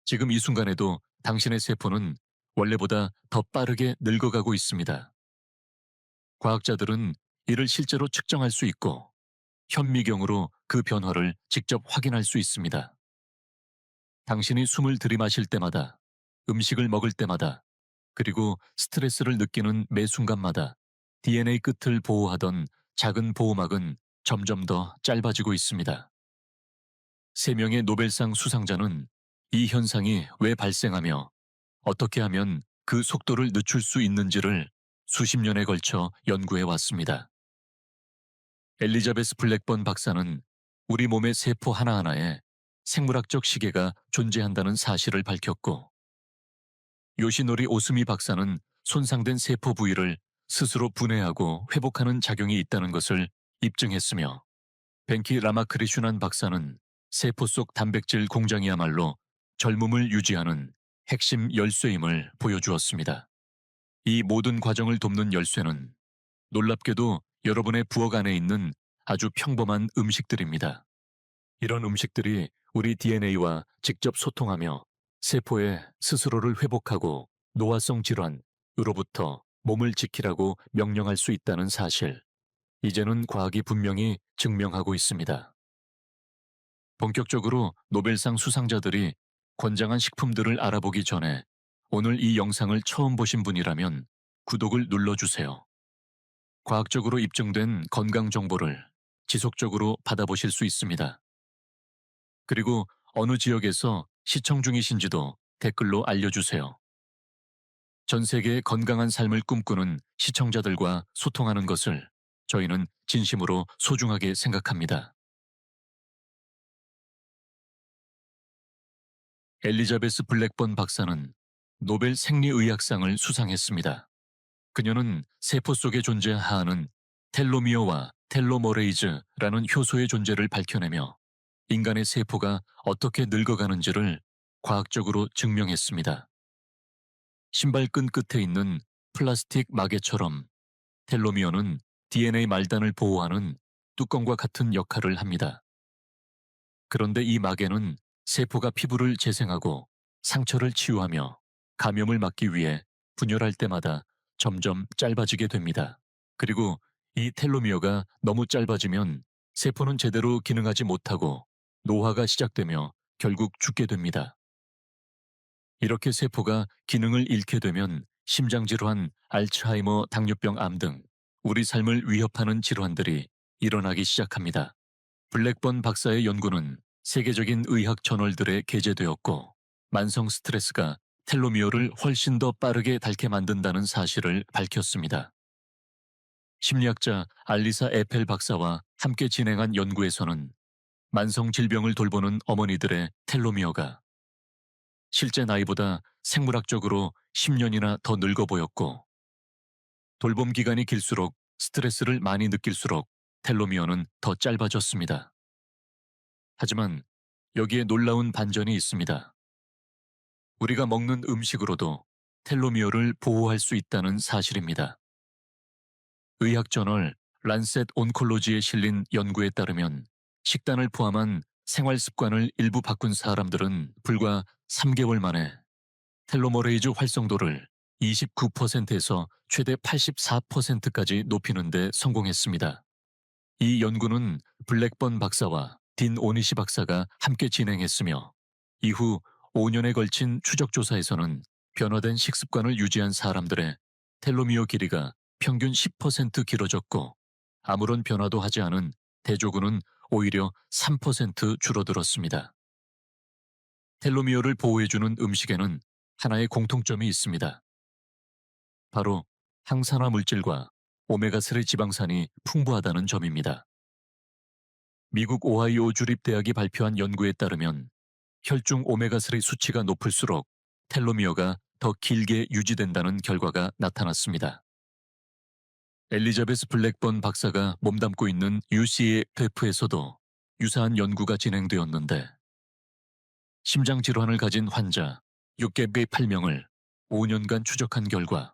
지금 이 순간에도 당신의 세포는 원래보다 더 빠르게 늙어가고 있습니다. 과학자들은 이를 실제로 측정할 수 있고 현미경으로 그 변화를 직접 확인할 수 있습니다. 당신이 숨을 들이마실 때마다, 음식을 먹을 때마다, 그리고 스트레스를 느끼는 매 순간마다 DNA 끝을 보호하던 작은 보호막은 점점 더 짧아지고 있습니다. 3명의 노벨상 수상자는 이 현상이 왜 발생하며 어떻게 하면 그 속도를 늦출 수 있는지를 수십 년에 걸쳐 연구해 왔습니다. 엘리자베스 블랙번 박사는 우리 몸의 세포 하나하나에 생물학적 시계가 존재한다는 사실을 밝혔고, 요시노리 오스미 박사는 손상된 세포 부위를 스스로 분해하고 회복하는 작용이 있다는 것을 입증했으며, 벤키 라마크리슈난 박사는 세포 속 단백질 공장이야말로 젊음을 유지하는 핵심 열쇠임을 보여주었습니다. 이 모든 과정을 돕는 열쇠는 놀랍게도 여러분의 부엌 안에 있는 아주 평범한 음식들입니다. 이런 음식들이 우리 DNA와 직접 소통하며 세포의 스스로를 회복하고 노화성 질환으로부터 몸을 지키라고 명령할 수 있다는 사실, 이제는 과학이 분명히 증명하고 있습니다. 본격적으로 노벨상 수상자들이 권장한 식품들을 알아보기 전에 오늘 이 영상을 처음 보신 분이라면 구독을 눌러주세요. 과학적으로 입증된 건강 정보를 지속적으로 받아보실 수 있습니다. 그리고 어느 지역에서 시청 중이신지도 댓글로 알려주세요. 전 세계의 건강한 삶을 꿈꾸는 시청자들과 소통하는 것을 저희는 진심으로 소중하게 생각합니다. 엘리자베스 블랙번 박사는 노벨 생리의학상을 수상했습니다. 그녀는 세포 속에 존재하는 텔로미어와 텔로머레이즈라는 효소의 존재를 밝혀내며 인간의 세포가 어떻게 늙어가는지를 과학적으로 증명했습니다. 신발끈 끝에 있는 플라스틱 마개처럼 텔로미어는 DNA 말단을 보호하는 뚜껑과 같은 역할을 합니다. 그런데 이 마개는 세포가 피부를 재생하고 상처를 치유하며 감염을 막기 위해 분열할 때마다 점점 짧아지게 됩니다. 그리고 이 텔로미어가 너무 짧아지면 세포는 제대로 기능하지 못하고 노화가 시작되며 결국 죽게 됩니다. 이렇게 세포가 기능을 잃게 되면 심장질환, 알츠하이머, 당뇨병, 암 등 우리 삶을 위협하는 질환들이 일어나기 시작합니다. 블랙번 박사의 연구는 세계적인 의학 저널들에 게재되었고, 만성 스트레스가 텔로미어를 훨씬 더 빠르게 닳게 만든다는 사실을 밝혔습니다. 심리학자 알리사 에펠 박사와 함께 진행한 연구에서는 만성 질병을 돌보는 어머니들의 텔로미어가 실제 나이보다 생물학적으로 10년이나 더 늙어 보였고, 돌봄 기간이 길수록 스트레스를 많이 느낄수록 텔로미어는 더 짧아졌습니다. 하지만 여기에 놀라운 반전이 있습니다. 우리가 먹는 음식으로도 텔로미어를 보호할 수 있다는 사실입니다. 의학 저널 란셋 온콜로지에 실린 연구에 따르면 식단을 포함한 생활 습관을 일부 바꾼 사람들은 불과 3개월 만에 텔로머레이즈 활성도를 29%에서 최대 84%까지 높이는 데 성공했습니다. 이 연구는 블랙번 박사와 딘 오니시 박사가 함께 진행했으며, 이후 5년에 걸친 추적 조사에서는 변화된 식습관을 유지한 사람들의 텔로미어 길이가 평균 10% 길어졌고, 아무런 변화도 하지 않은 대조군은 오히려 3% 줄어들었습니다. 텔로미어를 보호해주는 음식에는 하나의 공통점이 있습니다. 바로 항산화 물질과 오메가3 지방산이 풍부하다는 점입니다. 미국 오하이오 주립대학이 발표한 연구에 따르면 혈중 오메가3 수치가 높을수록 텔로미어가 더 길게 유지된다는 결과가 나타났습니다. 엘리자베스 블랙번 박사가 몸담고 있는 UCSF에서도 유사한 연구가 진행되었는데, 심장 질환을 가진 환자 608명을 5년간 추적한 결과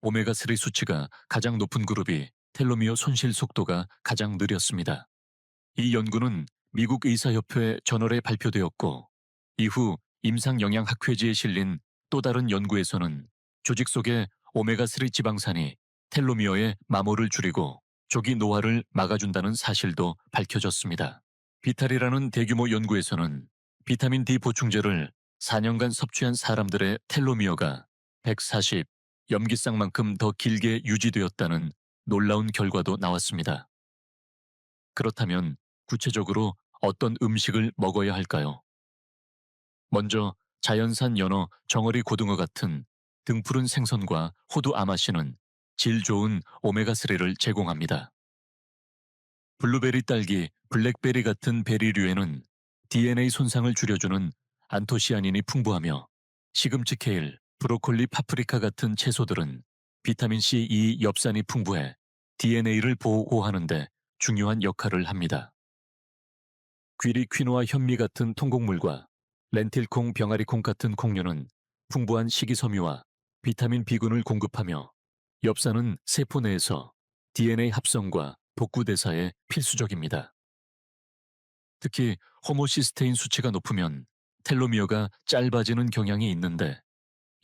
오메가3 수치가 가장 높은 그룹이 텔로미어 손실 속도가 가장 느렸습니다. 이 연구는 미국 의사협회 저널에 발표되었고, 이후 임상영양학회지에 실린 또 다른 연구에서는 조직 속의 오메가3 지방산이 텔로미어의 마모를 줄이고 조기 노화를 막아준다는 사실도 밝혀졌습니다. 비탈이라는 대규모 연구에서는 비타민 D 보충제를 4년간 섭취한 사람들의 텔로미어가 140 염기쌍만큼 더 길게 유지되었다는 놀라운 결과도 나왔습니다. 그렇다면 구체적으로 어떤 음식을 먹어야 할까요? 먼저 자연산 연어, 정어리 고등어 같은 등푸른 생선과 호두 아마씨는 질 좋은 오메가3를 제공합니다. 블루베리 딸기, 블랙베리 같은 베리류에는 DNA 손상을 줄여주는 안토시아닌이 풍부하며 시금치 케일, 브로콜리, 파프리카 같은 채소들은 비타민C, E, 엽산이 풍부해 DNA를 보호하는 데 중요한 역할을 합니다. 귀리, 퀴노아, 현미 같은 통곡물과 렌틸콩, 병아리콩 같은 콩류는 풍부한 식이섬유와 비타민 B군을 공급하며 엽산은 세포 내에서 DNA 합성과 복구대사에 필수적입니다. 특히 호모시스테인 수치가 높으면 텔로미어가 짧아지는 경향이 있는데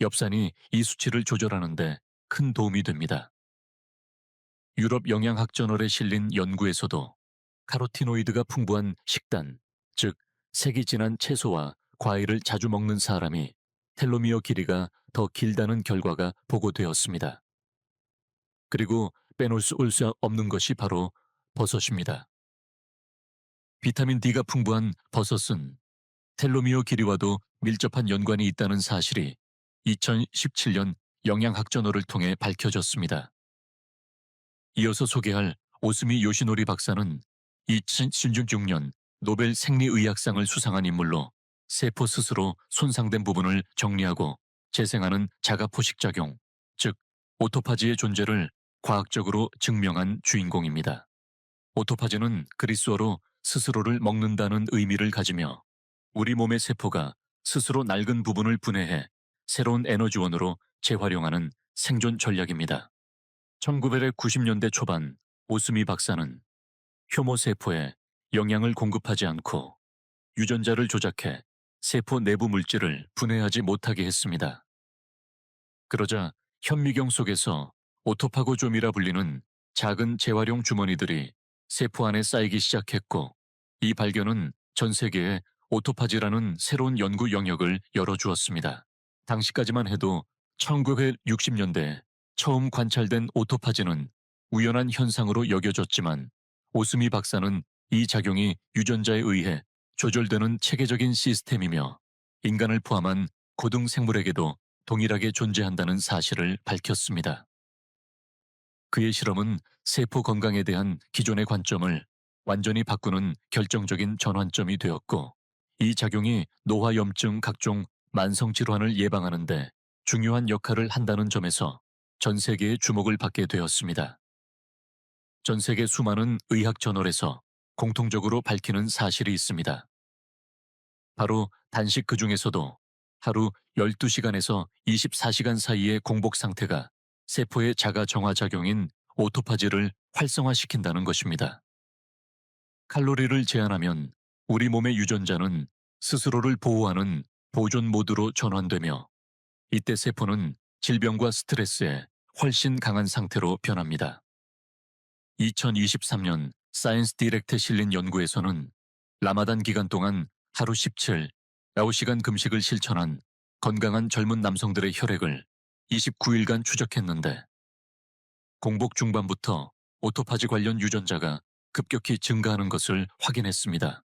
엽산이 이 수치를 조절하는 데 큰 도움이 됩니다. 유럽 영양학 저널에 실린 연구에서도 카로티노이드가 풍부한 식단, 즉 색이 진한 채소와 과일을 자주 먹는 사람이 텔로미어 길이가 더 길다는 결과가 보고되었습니다. 그리고 빼놓을 수 없는 것이 바로 버섯입니다. 비타민 D가 풍부한 버섯은 텔로미어 길이와도 밀접한 연관이 있다는 사실이 2017년 영양학 저널을 통해 밝혀졌습니다. 이어서 소개할 오스미 요시노리 박사는 2016년 노벨 생리의학상을 수상한 인물로 세포 스스로 손상된 부분을 정리하고 재생하는 자가 포식작용, 즉 오토파지의 존재를 과학적으로 증명한 주인공입니다. 오토파지는 그리스어로 스스로를 먹는다는 의미를 가지며 우리 몸의 세포가 스스로 낡은 부분을 분해해 새로운 에너지원으로 재활용하는 생존 전략입니다. 1990년대 초반 오스미 박사는 효모 세포에 영양을 공급하지 않고 유전자를 조작해 세포 내부 물질을 분해하지 못하게 했습니다. 그러자 현미경 속에서 오토파고좀이라 불리는 작은 재활용 주머니들이 세포 안에 쌓이기 시작했고 이 발견은 전 세계에 오토파지라는 새로운 연구 영역을 열어주었습니다. 당시까지만 해도 1960년대 처음 관찰된 오토파지는 우연한 현상으로 여겨졌지만 오스미 박사는 이 작용이 유전자에 의해 조절되는 체계적인 시스템이며 인간을 포함한 고등 생물에게도 동일하게 존재한다는 사실을 밝혔습니다. 그의 실험은 세포 건강에 대한 기존의 관점을 완전히 바꾸는 결정적인 전환점이 되었고 이 작용이 노화염증 각종 만성질환을 예방하는 데 중요한 역할을 한다는 점에서 전 세계의 주목을 받게 되었습니다. 전 세계 수많은 의학 저널에서 공통적으로 밝히는 사실이 있습니다. 바로 단식 그 중에서도 하루 12시간에서 24시간 사이의 공복 상태가 세포의 자가 정화 작용인 오토파지를 활성화시킨다는 것입니다. 칼로리를 제한하면 우리 몸의 유전자는 스스로를 보호하는 보존 모드로 전환되며 이때 세포는 질병과 스트레스에 훨씬 강한 상태로 변합니다. 2023년 사이언스 디렉트에 실린 연구에서는 라마단 기간 동안 하루 17, 9시간 금식을 실천한 건강한 젊은 남성들의 혈액을 29일간 추적했는데 공복 중반부터 오토파지 관련 유전자가 급격히 증가하는 것을 확인했습니다.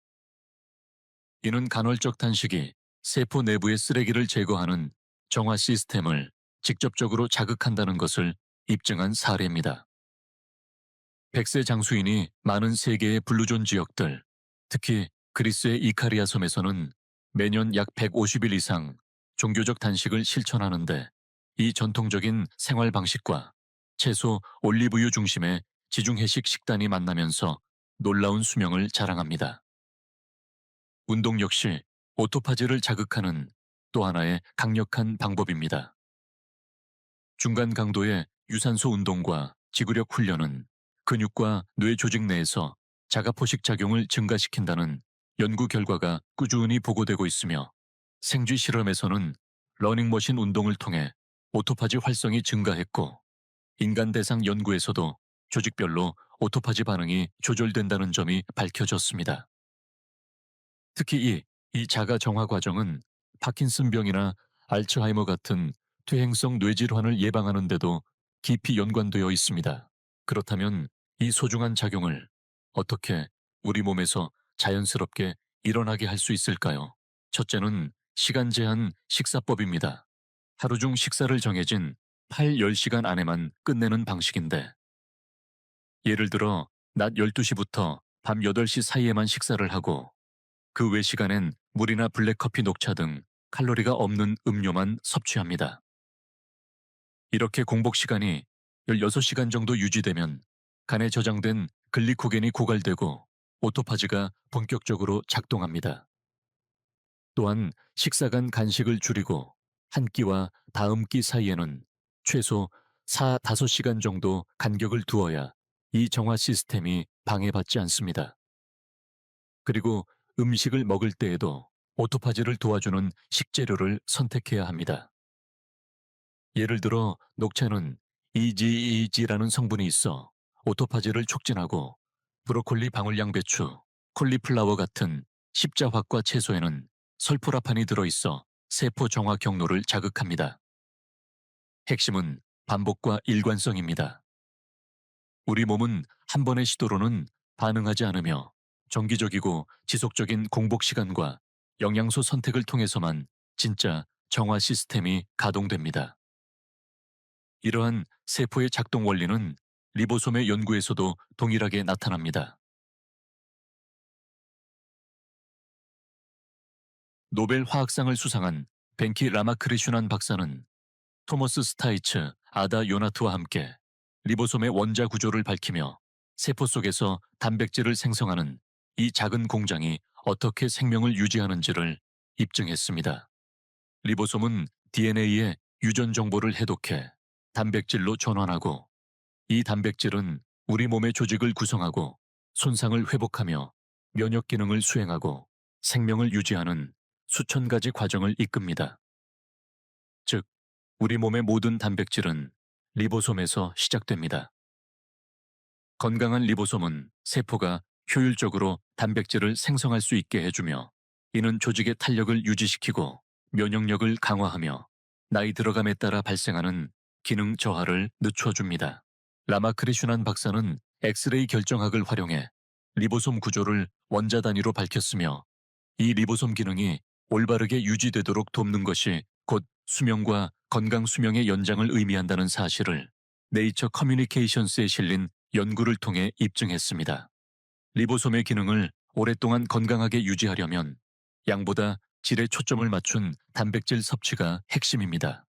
이는 간헐적 단식이 세포 내부의 쓰레기를 제거하는 정화 시스템을 직접적으로 자극한다는 것을 입증한 사례입니다. 100세 장수인이 많은 세계의 블루존 지역들, 특히 그리스의 이카리아 섬에서는 매년 약 150일 이상 종교적 단식을 실천하는데 이 전통적인 생활 방식과 채소, 올리브유 중심의 지중해식 식단이 만나면서 놀라운 수명을 자랑합니다. 운동 역시 오토파지를 자극하는 또 하나의 강력한 방법입니다. 중간 강도의 유산소 운동과 지구력 훈련은 근육과 뇌 조직 내에서 자가포식 작용을 증가시킨다는 연구 결과가 꾸준히 보고되고 있으며 생쥐 실험에서는 러닝머신 운동을 통해 오토파지 활성이 증가했고, 인간 대상 연구에서도 조직별로 오토파지 반응이 조절된다는 점이 밝혀졌습니다. 특히 이 자가 정화 과정은 파킨슨병이나 알츠하이머 같은 퇴행성 뇌질환을 예방하는 데도 깊이 연관되어 있습니다. 그렇다면 이 소중한 작용을 어떻게 우리 몸에서 자연스럽게 일어나게 할 수 있을까요? 첫째는 시간 제한 식사법입니다. 하루 중 식사를 정해진 8, 10시간 안에만 끝내는 방식인데, 예를 들어 낮 12시부터 밤 8시 사이에만 식사를 하고 그 외 시간엔 물이나 블랙커피, 녹차 등 칼로리가 없는 음료만 섭취합니다. 이렇게 공복 시간이 16시간 정도 유지되면 간에 저장된 글리코겐이 고갈되고 오토파지가 본격적으로 작동합니다. 또한 식사 간 간식을 줄이고 한 끼와 다음 끼 사이에는 최소 4, 5시간 정도 간격을 두어야 이 정화 시스템이 방해받지 않습니다. 그리고 음식을 먹을 때에도 오토파지를 도와주는 식재료를 선택해야 합니다. 예를 들어 녹차는 EGEG라는 성분이 있어 오토파지를 촉진하고, 브로콜리, 방울양배추, 콜리플라워 같은 십자화과 채소에는 설포라판이 들어있어 세포 정화 경로를 자극합니다. 핵심은 반복과 일관성입니다. 우리 몸은 한 번의 시도로는 반응하지 않으며 정기적이고 지속적인 공복 시간과 영양소 선택을 통해서만 진짜 정화 시스템이 가동됩니다. 이러한 세포의 작동 원리는 리보솜의 연구에서도 동일하게 나타납니다. 노벨 화학상을 수상한 벤키 라마크리슈난 박사는 토머스 스타이츠, 아다 요나트와 함께 리보솜의 원자 구조를 밝히며 세포 속에서 단백질을 생성하는 이 작은 공장이 어떻게 생명을 유지하는지를 입증했습니다. 리보솜은 DNA의 유전 정보를 해독해 단백질로 전환하고, 이 단백질은 우리 몸의 조직을 구성하고 손상을 회복하며 면역 기능을 수행하고 생명을 유지하는 수천 가지 과정을 이끕니다. 즉, 우리 몸의 모든 단백질은 리보솜에서 시작됩니다. 건강한 리보솜은 세포가 효율적으로 단백질을 생성할 수 있게 해주며, 이는 조직의 탄력을 유지시키고 면역력을 강화하며 나이 들어감에 따라 발생하는 기능 저하를 늦춰줍니다. 라마크리슈난 박사는 엑스레이 결정학을 활용해 리보솜 구조를 원자 단위로 밝혔으며, 이 리보솜 기능이 올바르게 유지되도록 돕는 것이 곧 수명과 건강 수명의 연장을 의미한다는 사실을 네이처 커뮤니케이션스에 실린 연구를 통해 입증했습니다. 리보솜의 기능을 오랫동안 건강하게 유지하려면 양보다 질에 초점을 맞춘 단백질 섭취가 핵심입니다.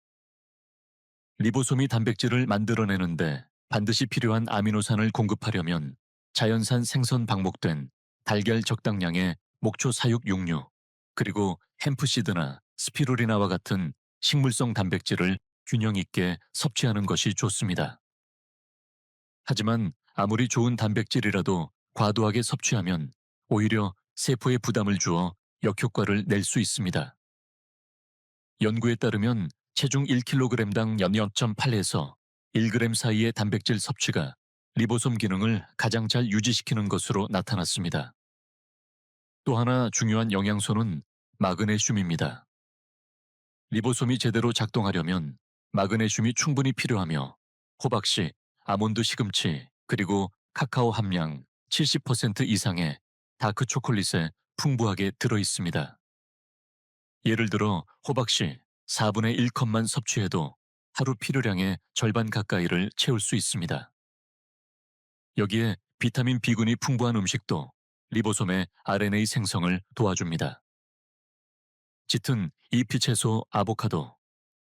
리보솜이 단백질을 만들어내는데 반드시 필요한 아미노산을 공급하려면 자연산 생선 방목된 달걀 적당량의 목초 사육 육류, 그리고 햄프시드나 스피루리나와 같은 식물성 단백질을 균형 있게 섭취하는 것이 좋습니다. 하지만 아무리 좋은 단백질이라도 과도하게 섭취하면 오히려 세포에 부담을 주어 역효과를 낼 수 있습니다. 연구에 따르면 체중 1kg당 0.8에서 1g 사이의 단백질 섭취가 리보솜 기능을 가장 잘 유지시키는 것으로 나타났습니다. 또 하나 중요한 영양소는 마그네슘입니다. 리보솜이 제대로 작동하려면 마그네슘이 충분히 필요하며, 호박씨, 아몬드 시금치, 그리고 카카오 함량 70% 이상의 다크 초콜릿에 풍부하게 들어 있습니다. 예를 들어 호박씨 4분의 1컵만 섭취해도 하루 필요량의 절반 가까이를 채울 수 있습니다. 여기에 비타민 B군이 풍부한 음식도 리보솜의 RNA 생성을 도와줍니다. 짙은 잎이 채소 아보카도,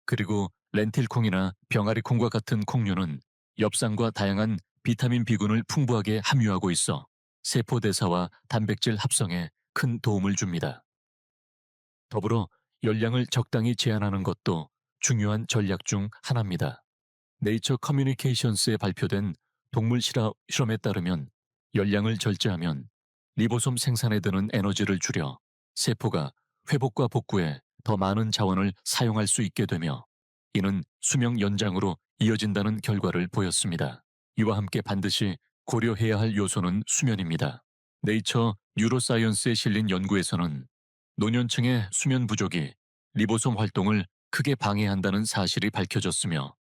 그리고 렌틸콩이나 병아리콩과 같은 콩류는 엽산과 다양한 비타민 B군을 풍부하게 함유하고 있어 세포 대사와 단백질 합성에 큰 도움을 줍니다. 더불어 열량을 적당히 제한하는 것도 중요한 전략 중 하나입니다. 네이처 커뮤니케이션스에 발표된 동물 실험에 따르면 열량을 절제하면 리보솜 생산에 드는 에너지를 줄여 세포가 회복과 복구에 더 많은 자원을 사용할 수 있게 되며 이는 수명 연장으로 이어진다는 결과를 보였습니다. 이와 함께 반드시 고려해야 할 요소는 수면입니다. 네이처 뉴로사이언스에 실린 연구에서는 노년층의 수면 부족이 리보솜 활동을 크게 방해한다는 사실이 밝혀졌으며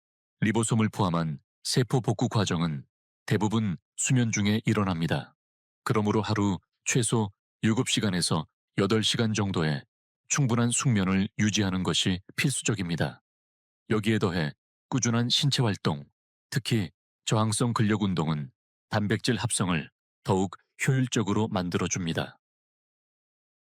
리보솜을 포함한 세포 복구 과정은 대부분 수면 중에 일어납니다. 그러므로 하루 최소 7시간에서 8시간 정도의 충분한 숙면을 유지하는 것이 필수적입니다. 여기에 더해 꾸준한 신체 활동, 특히 저항성 근력 운동은 단백질 합성을 더욱 효율적으로 만들어줍니다.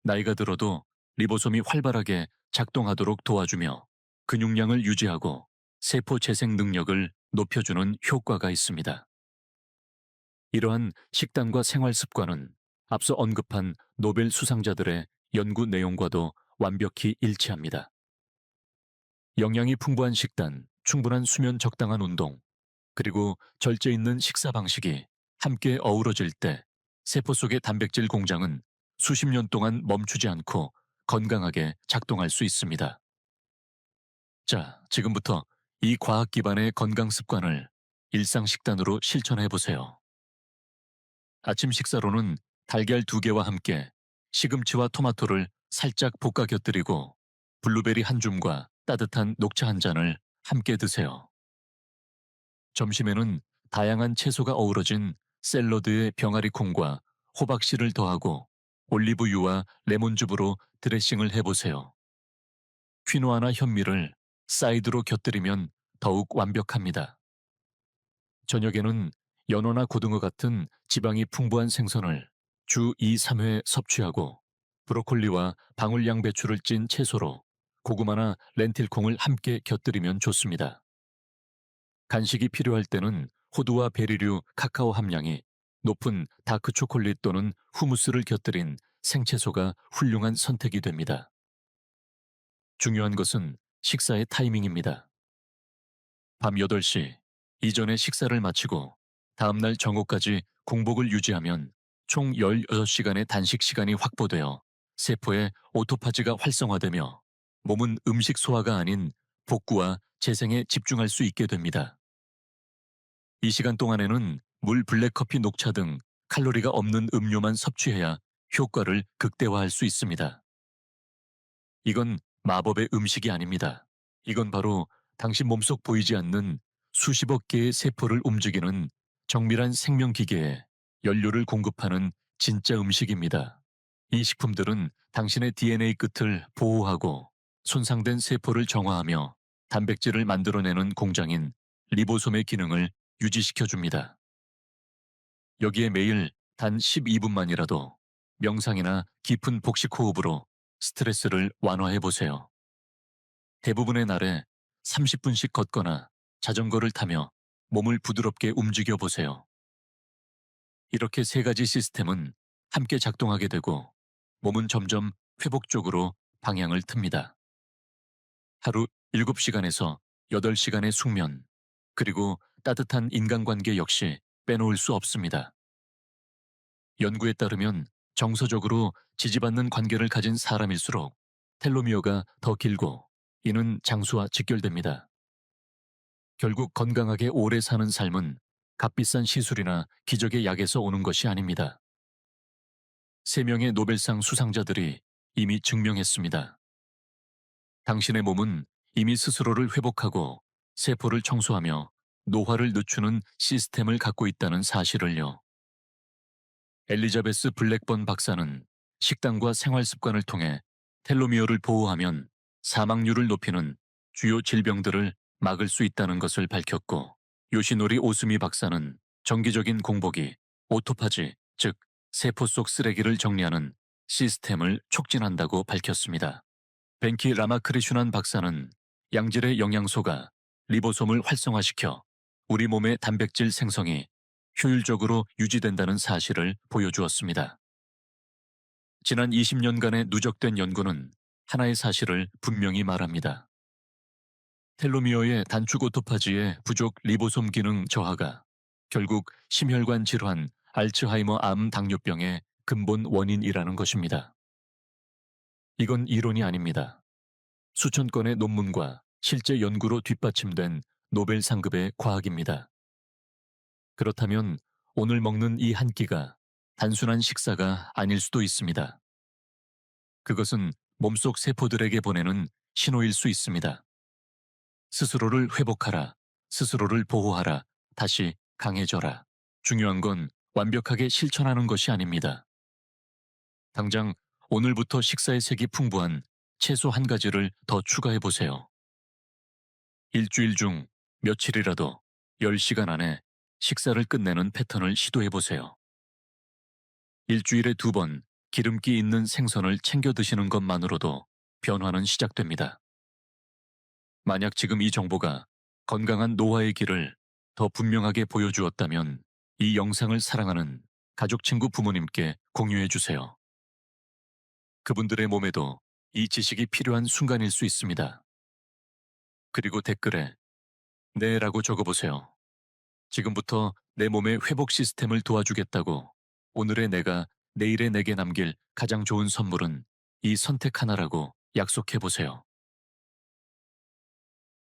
나이가 들어도 리보솜이 활발하게 작동하도록 도와주며 근육량을 유지하고 세포 재생 능력을 높여주는 효과가 있습니다. 이러한 식단과 생활 습관은 앞서 언급한 노벨 수상자들의 연구 내용과도 완벽히 일치합니다. 영양이 풍부한 식단, 충분한 수면, 적당한 운동, 그리고 절제 있는 식사 방식이 함께 어우러질 때 세포 속의 단백질 공장은 수십 년 동안 멈추지 않고 건강하게 작동할 수 있습니다. 자, 지금부터 이 과학 기반의 건강 습관을 일상 식단으로 실천해 보세요. 아침 식사로는 달걀 2개와 함께 시금치와 토마토를 살짝 볶아 곁들이고 블루베리 한 줌과 따뜻한 녹차 한 잔을 함께 드세요. 점심에는 다양한 채소가 어우러진 샐러드에 병아리 콩과 호박씨를 더하고 올리브유와 레몬즙으로 드레싱을 해보세요. 퀴노아나 현미를 사이드로 곁들이면 더욱 완벽합니다. 저녁에는 연어나 고등어 같은 지방이 풍부한 생선을 주 2, 3회 섭취하고 브로콜리와 방울 양배추를 찐 채소로 고구마나 렌틸콩을 함께 곁들이면 좋습니다. 간식이 필요할 때는 호두와 베리류, 카카오 함량이 높은 다크 초콜릿 또는 후무스를 곁들인 생채소가 훌륭한 선택이 됩니다. 중요한 것은 식사의 타이밍입니다. 밤 8시 이전에 식사를 마치고 다음날 정오까지 공복을 유지하면 총 16시간의 단식 시간이 확보되어 세포의 오토파지가 활성화되며 몸은 음식 소화가 아닌 복구와 재생에 집중할 수 있게 됩니다. 이 시간 동안에는 물, 블랙커피, 녹차 등 칼로리가 없는 음료만 섭취해야 효과를 극대화할 수 있습니다. 이건 마법의 음식이 아닙니다. 이건 바로 당신 몸속 보이지 않는 수십억 개의 세포를 움직이는 정밀한 생명기계에 연료를 공급하는 진짜 음식입니다. 이 식품들은 당신의 DNA 끝을 보호하고 손상된 세포를 정화하며 단백질을 만들어내는 공장인 리보솜의 기능을 유지시켜줍니다. 여기에 매일 단 12분만이라도 명상이나 깊은 복식 호흡으로 스트레스를 완화해보세요. 대부분의 날에 30분씩 걷거나 자전거를 타며 몸을 부드럽게 움직여 보세요. 이렇게 3가지 시스템은 함께 작동하게 되고 몸은 점점 회복 쪽으로 방향을 틉니다. 하루 7시간에서 8시간의 숙면, 그리고 따뜻한 인간관계 역시 빼놓을 수 없습니다. 연구에 따르면 정서적으로 지지받는 관계를 가진 사람일수록 텔로미어가 더 길고 이는 장수와 직결됩니다. 결국 건강하게 오래 사는 삶은 값비싼 시술이나 기적의 약에서 오는 것이 아닙니다. 3명의 노벨상 수상자들이 이미 증명했습니다. 당신의 몸은 이미 스스로를 회복하고 세포를 청소하며 노화를 늦추는 시스템을 갖고 있다는 사실을요. 엘리자베스 블랙번 박사는 식단과 생활 습관을 통해 텔로미어를 보호하면 사망률을 높이는 주요 질병들을 막을 수 있다는 것을 밝혔고, 요시노리 오스미 박사는 정기적인 공복이 오토파지, 즉 세포 속 쓰레기를 정리하는 시스템을 촉진한다고 밝혔습니다. 벤키 라마크리슈난 박사는 양질의 영양소가 리보솜을 활성화시켜 우리 몸의 단백질 생성이 효율적으로 유지된다는 사실을 보여주었습니다. 지난 20년간의 누적된 연구는 하나의 사실을 분명히 말합니다. 텔로미어의 단축 오토파지의 부족 리보솜 기능 저하가 결국 심혈관 질환, 알츠하이머, 암, 당뇨병의 근본 원인이라는 것입니다. 이건 이론이 아닙니다. 수천 건의 논문과 실제 연구로 뒷받침된 노벨 상급의 과학입니다. 그렇다면 오늘 먹는 이 한 끼가 단순한 식사가 아닐 수도 있습니다. 그것은 몸속 세포들에게 보내는 신호일 수 있습니다. 스스로를 회복하라, 스스로를 보호하라, 다시 강해져라. 중요한 건 완벽하게 실천하는 것이 아닙니다. 당장 오늘부터 식사의 색이 풍부한 채소 한 가지를 더 추가해 보세요. 일주일 중 며칠이라도 10시간 안에 식사를 끝내는 패턴을 시도해 보세요. 일주일에 2번 기름기 있는 생선을 챙겨 드시는 것만으로도 변화는 시작됩니다. 만약 지금 이 정보가 건강한 노화의 길을 더 분명하게 보여주었다면 이 영상을 사랑하는 가족, 친구, 부모님께 공유해 주세요. 그분들의 몸에도 이 지식이 필요한 순간일 수 있습니다. 그리고 댓글에 네라고 적어보세요. 지금부터 내 몸의 회복 시스템을 도와주겠다고. 오늘의 내가 내일의 내게 남길 가장 좋은 선물은 이 선택 하나라고 약속해 보세요.